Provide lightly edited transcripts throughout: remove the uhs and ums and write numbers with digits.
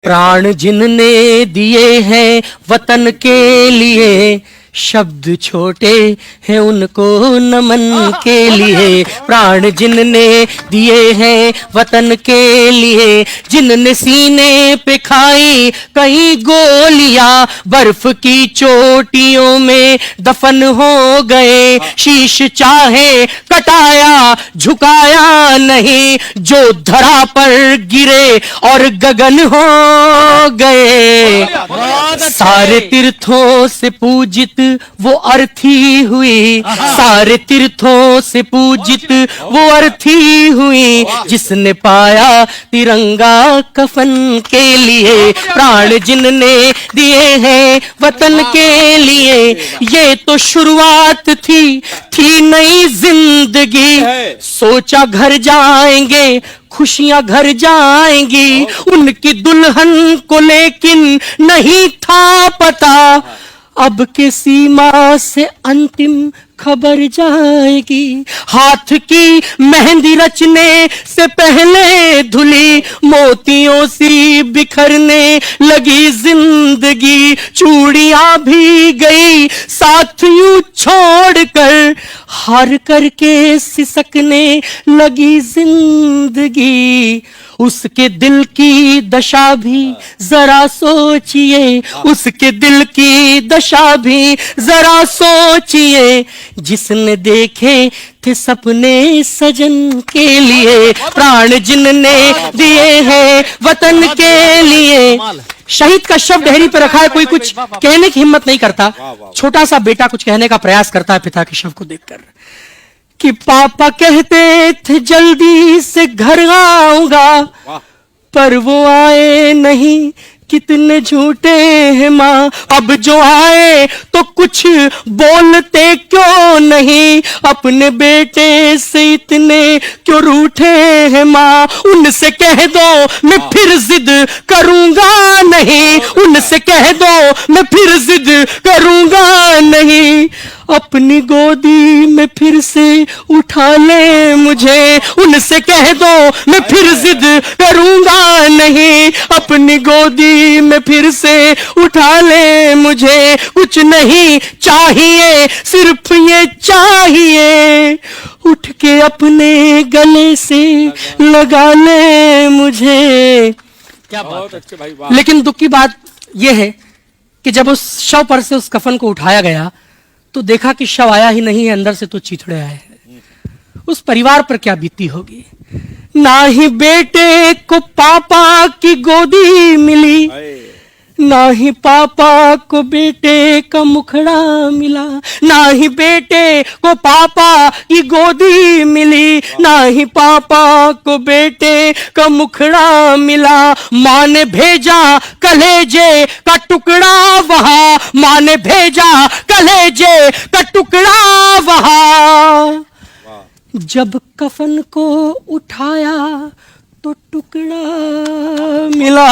प्राण जिनने दिए हैं वतन के लिए, शब्द छोटे हैं उनको नमन के लिए। प्राण जिनने दिए हैं वतन के लिए, जिनने सीने पे खाई कई गोलियां, बर्फ की चोटियों में दफन हो गए। शीश चाहे कटाया झुकाया नहीं, जो धरा पर गिरे और गगन हो गए। सारे तीर्थों से पूजित वो अर्थी हुई, सारे तीर्थों से पूजित वो अर्थी हुई, जिसने पाया तिरंगा कफन के लिए। प्राण जिनने दिए हैं वतन के लिए, ये तो शुरुआत थी नई जिंदगी। सोचा घर जाएंगे खुशियां घर जाएंगी, उनकी दुल्हन को लेकिन नहीं था पता, अब के सीमा से अंतिम खबर जाएगी। हाथ की मेहंदी रचने से पहले धुली, मोतियों सी बिखरने लगी जिंदगी। चूड़ियां भी गई साथ यूं छोड़कर, हार करके सिसकने लगी जिंदगी। उसके दिल की दशा भी जरा सोचिए, उसके दिल की दशा भी जरा सोचिए, जिसने देखे थे सपने सजन के लिए। प्राण जिनने दिए हैं वतन के लिए। शहीद का शव डेहरी पर रखा है, कोई कुछ कहने की हिम्मत नहीं करता। छोटा सा बेटा कुछ कहने का प्रयास करता है पिता के शव को देखकर कि पापा कहते थे जल्दी से घर आऊंगा, पर वो आए नहीं, कितने झूठे हैं माँ। अब जो आए तो कुछ बोलते क्यों नहीं, अपने बेटे से इतने क्यों रूठे हैं माँ। उनसे कह दो मैं फिर जिद करूंगा नहीं, उनसे कह दो मैं फिर जिद करूंगा नहीं। अपनी गोदी में फिर से उठा ले मुझे, उनसे कह दो मैं फिर जिद करूंगा नहीं। अपनी गोदी में फिर से उठा ले मुझे, कुछ नहीं चाहिए सिर्फ ये चाहिए, उठ के अपने गले से लगा ले मुझे। क्या बात अच्छे भाई, वाह। लेकिन दुख की बात यह है कि जब उस शव पर से उस कफन को उठाया गया तो देखा कि शव आया ही नहीं है, अंदर से तो चीथड़े आए हैं। उस परिवार पर क्या बीती होगी। ना ही बेटे को पापा की गोदी मिली, ना ही पापा को बेटे का मुखड़ा मिला। ना ही बेटे को पापा की गोदी मिली, ना ही पापा को बेटे का मुखड़ा मिला। माँ ने भेजा कलेजे का टुकड़ा वहां, माँ ने भेजा कलेजे का टुकड़ा वहां। जब कफन को उठाया तो टुकड़ा मिला।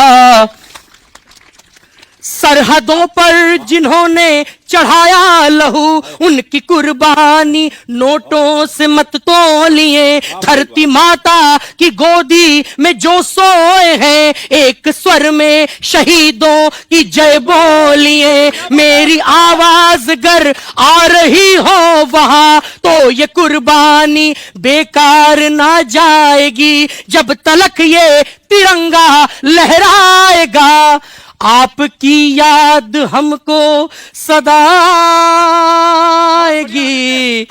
सरहदों पर जिन्होंने चढ़ाया लहू, उनकी कुर्बानी नोटों से मत तोलिए। धरती माता की गोदी में जो सोए हैं, एक स्वर में शहीदों की जय बोलिए। मेरी आवाज अगर आ रही हो वहां, तो ये कुर्बानी बेकार ना जाएगी। जब तलक ये तिरंगा लहराएगा, आपकी याद हमको सदा आएगी।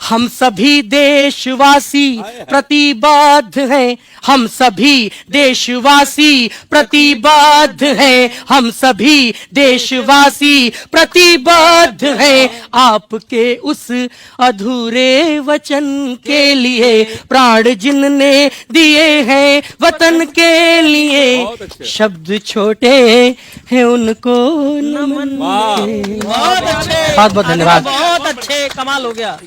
हम सभी देशवासी प्रतिबद्ध हैं, हम सभी देशवासी प्रतिबद्ध हैं, हम सभी देशवासी प्रतिबद्ध हैं, आपके उस अधूरे वचन के लिए। प्राण जिनने दिए हैं वतन के लिए, शब्द छोटे हैं उनको नमन। बहुत अच्छे, बहुत बहुत धन्यवाद। बहुत अच्छे, कमाल हो गया।